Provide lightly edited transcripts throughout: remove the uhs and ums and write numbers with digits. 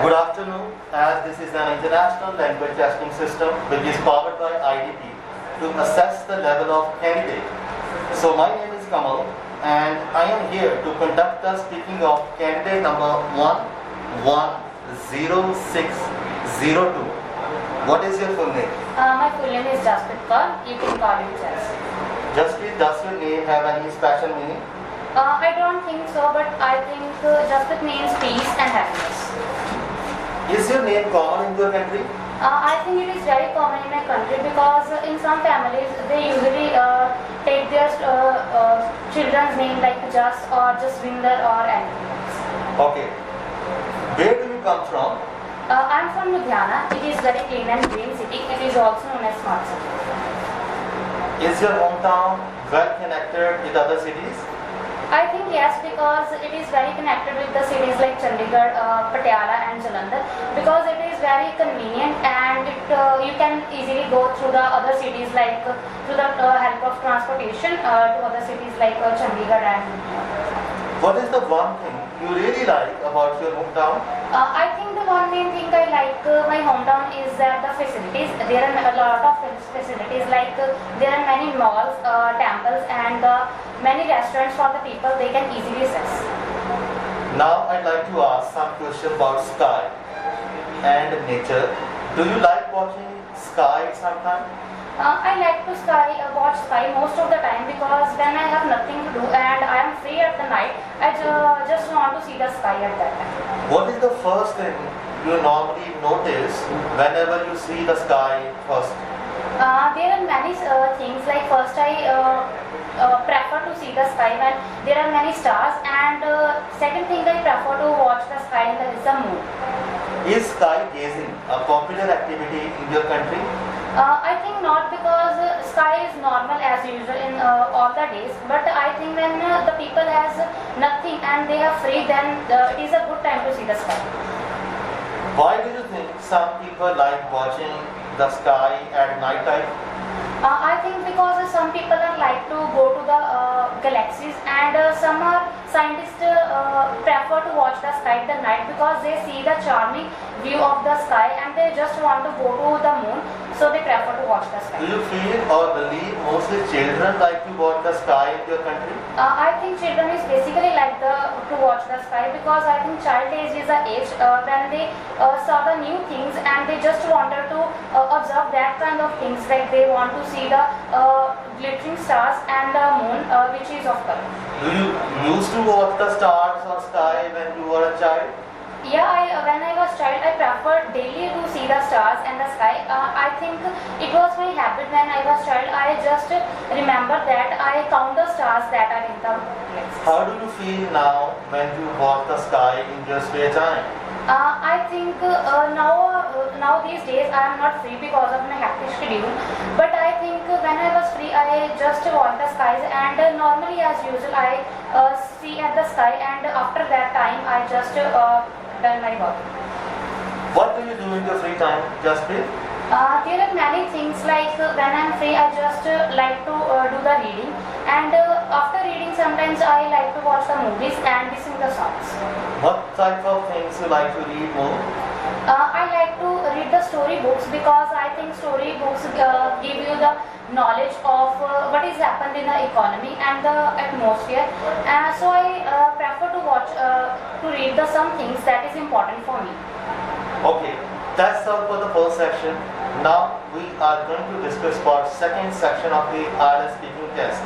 Good afternoon, as this is an international language testing system which is powered by IDP to assess the level of candidate. So my name is Kamal and I am here to conduct the speaking of candidate number 110602. What is your full name? My full name is Jaspreet Kaur. You can call me Jas. Jaspreet, does your name have any special meaning? I don't think so, but I think Jaspreet means peace and happiness. Is your name common in your country? I think it is very common in my country because in some families they usually take their children's name like Jas or Jaswinder or anything else. Okay. Where do you come from? I'm from Ludhiana. It is very clean and green city. It is also known as smart city. Is your hometown well connected with other cities? I think yes, because it is very connected with the cities like Chandigarh, Patiala and Jalandhar, because it is very convenient and you can easily go through the other cities like through the help of transportation to other cities like Chandigarh and What is the one thing you really like about your hometown? I think the one main thing I like my hometown is that the facilities. There are a lot of facilities like there are many malls, temples and many restaurants for the people they can easily access. Now I'd like to ask some questions about sky and nature. Do you like watching sky sometime? I like to watch sky most of the time because when I have nothing to do and I am free at the night, I just want to see the sky at that time. What is the first thing you normally notice whenever you see the sky first? There are many things like first I prefer to see the sky when there are many stars and second thing I prefer to watch the sky and is the moon. Is sky gazing a popular activity in your country? I think not because sky is normal as usual in all the days, but I think when the people has nothing and they are free, then it is a good time to see the sky. Why do you think some people like watching the sky at night time? I think because some people are like to go to the galaxies and some scientists prefer to watch the sky at the night because they see the charming view of the sky and they just want to go to the moon, so they prefer to watch the sky. Do you feel or believe mostly children like to watch the sky in your country? I think children is basically like to watch the sky because I think child age is the age when they saw the new things and they just wanted to observe that kind of things, like they want to see the glittering stars and the moon which is of color. Do you used to watch the stars or sky when you were a child? Yeah, when I was child, I preferred daily to see the stars and the sky. I think it was my habit when I was child. I just remember that I count the stars that are in the galaxy. How do you feel now when you watch the sky in your spare time? I think now these days I am not free because of my hectic schedule. But I think when I was free, I just watch the skies and normally as usual I see at the sky and after that time I just done my work. What do you do in your free time, Jaspreet? There are many things like when I am free I just like to do the reading and after reading sometimes I like to watch the movies and listen to the songs. What type of things you like to read more? I like to read the story books because I think story books give you the knowledge of what is happened in the economy and the atmosphere. So I prefer to watch to read some things that is important for me. Okay, that's all for the first section. Now we are going to discuss about second section of the IELTS speaking test.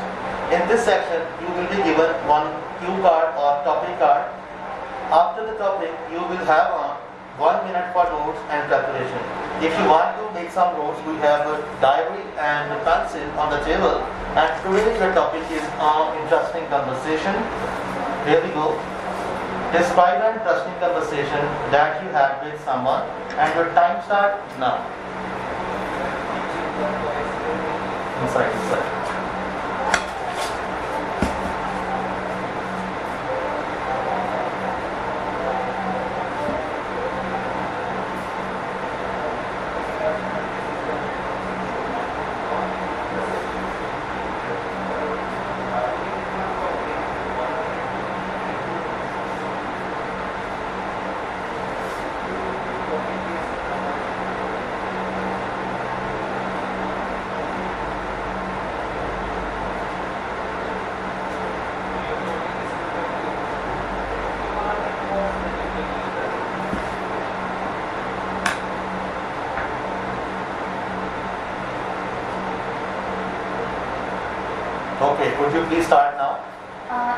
In this section, you will be given one cue card or topic card. After the topic, you will have 1 minute for notes and preparation. If you want to make some notes, we have a diary and a pencil on the table. And today the topic is interesting conversation. Here we go. Describe an interesting conversation that you had with someone, and your time starts now. Inside. Okay, could you please start now?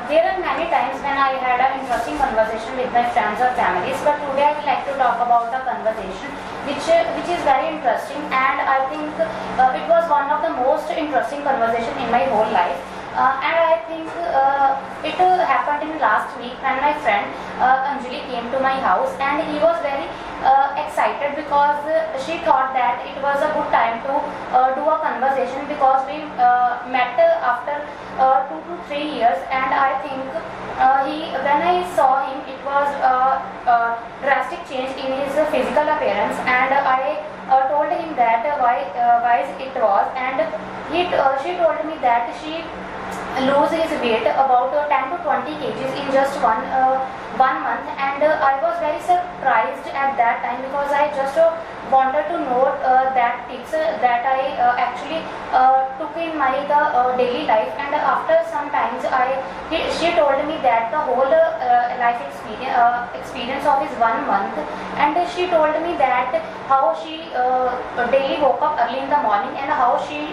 There are many times when I had an interesting conversation with my friends or families, but today I would like to talk about a conversation which is very interesting, and I think it was one of the most interesting conversation in my whole life. And I think it happened in last week when my friend Anjali came to my house, and he was very excited because she thought that it was a good time to do a conversation, because we met after 2 to 3 years, and I think when I saw him, it was a drastic change in his physical appearance, and I told him that why it was, and she told me that she lose his weight about 10 to 20 kgs in just one month, and I was very surprised at that time, because I just wanted to know that tips that I actually took in my daily life. And after some times she told me that the whole life experience of his 1 month, and she told me that how she daily woke up early in the morning, and how she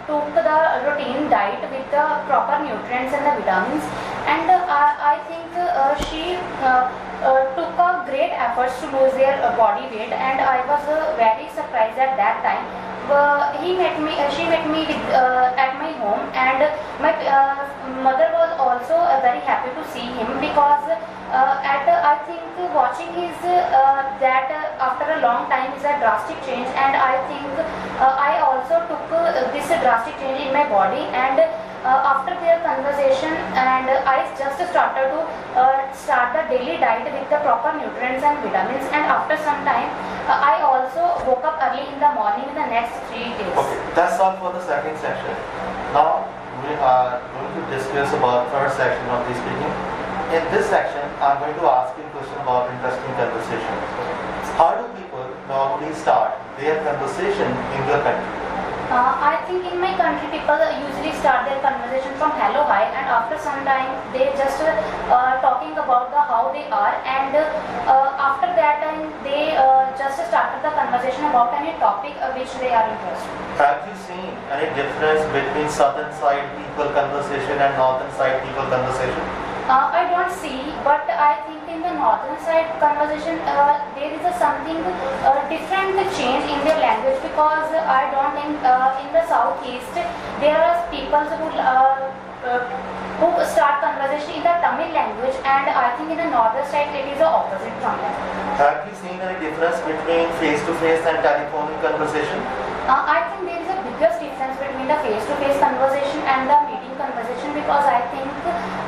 took the routine diet with the proper nutrients and the vitamins, and I think she took a great efforts to lose their body weight, and I was very surprised at that time. She met me at my home, and my mother was also very happy to see him, because I think watching his that after a long time is a drastic change, and I think I also took this drastic change in my body, and after their conversation, and I just started to start the daily diet with the proper nutrients and vitamins, and after some time I also woke up early in the morning in the next 3 days. Okay, that's all for the second section. Now we are going to discuss about third section of the speaking. In this section, I'm going to ask you a question about interesting conversation. How do people normally start their conversation in your country? I think in my country, people usually start their conversation from hello, hi, and after some time they just talking about how they are, and after that time they just started the conversation about any topic which they are interested. Have you seen any difference between southern side people conversation and northern side people conversation? I don't see, but I think in the northern side conversation there is something different change in their language, because I don't think in the southeast there are people who start conversation in the Tamil language, and I think in the northern side it is the opposite from that. Have you seen any difference between face-to-face and telephonic conversation? I think there is a biggest difference between the face-to-face conversation and the meeting conversation, because I think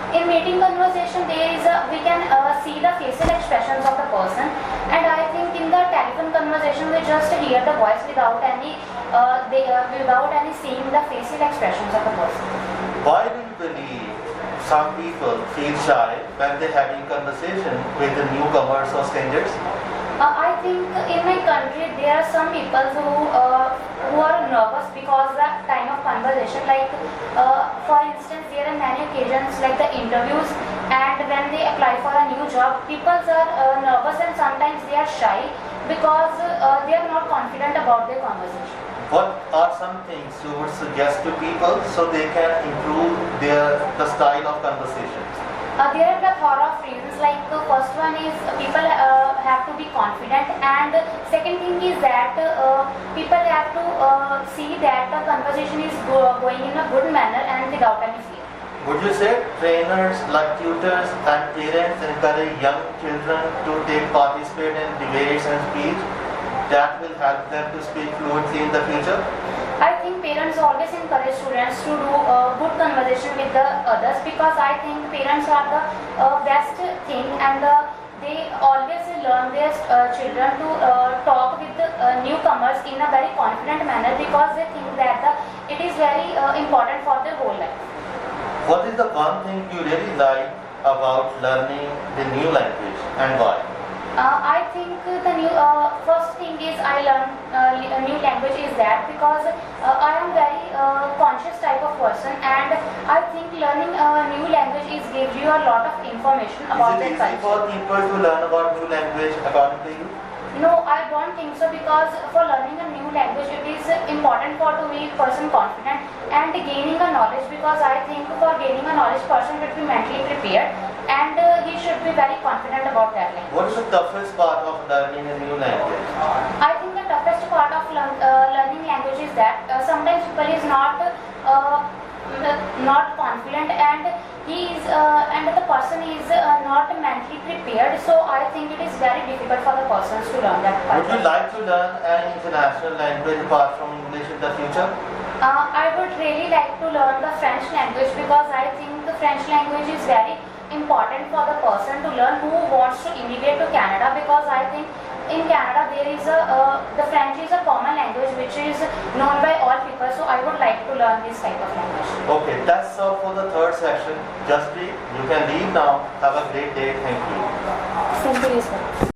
in meeting conversation we can see the facial expressions of the person, and I think in the telephone conversation we just hear the voice without any seeing the facial expressions of the person. Why do you believe some people feel shy when they're having conversation with the newcomers or strangers? I think in my country there are some people who are nervous because the time of conversation, like for instance there are many occasions like the interviews, and when they apply for a new job, people are nervous, and sometimes they are shy because they are not confident about their conversation. What are some things you would suggest to people so they can improve the style of conversation? There are a lot of reasons. Like the first one is people have to be confident, and second thing is that people have to see that the conversation is going in a good manner and without any fear. Would you say trainers like tutors and parents encourage young children to participate in debates and speech that will help them to speak fluently in the future? I think parents always encourage students to do good conversation with the others, because I think parents are the best thing, and they always learn their children to talk with the newcomers in a very confident manner, because they think that it is very important for their whole life. What is the one thing you really like about learning the new language, and why? I think the first thing is I learn a new language is that because I am very conscious type of person, and I think learning a new language gives you a lot of information about the culture. Is it easy culture. for people to learn about new language according to you? No, I don't think so, because for learning a new language it is important for to be person confident and gaining a knowledge, because I think for gaining a knowledge person should be mentally prepared and he should be very confident about that language. What is the toughest part of learning a new language? I think the toughest part of learning language is that sometimes people is not confident and the person is not mentally prepared. So I think it is very difficult for the persons to learn that. Would you like to learn an international language apart from English in the future? I would really like to learn the French language, because I think the French language is very important for the person to learn who wants to immigrate to Canada, because I think in Canada there is the French is a common language which is known by all people, so I would like to learn this type of language. Okay, that's all for the third section. Jaspreet, you can leave now. Have a great day. Thank you. Thank you, Jaspreet.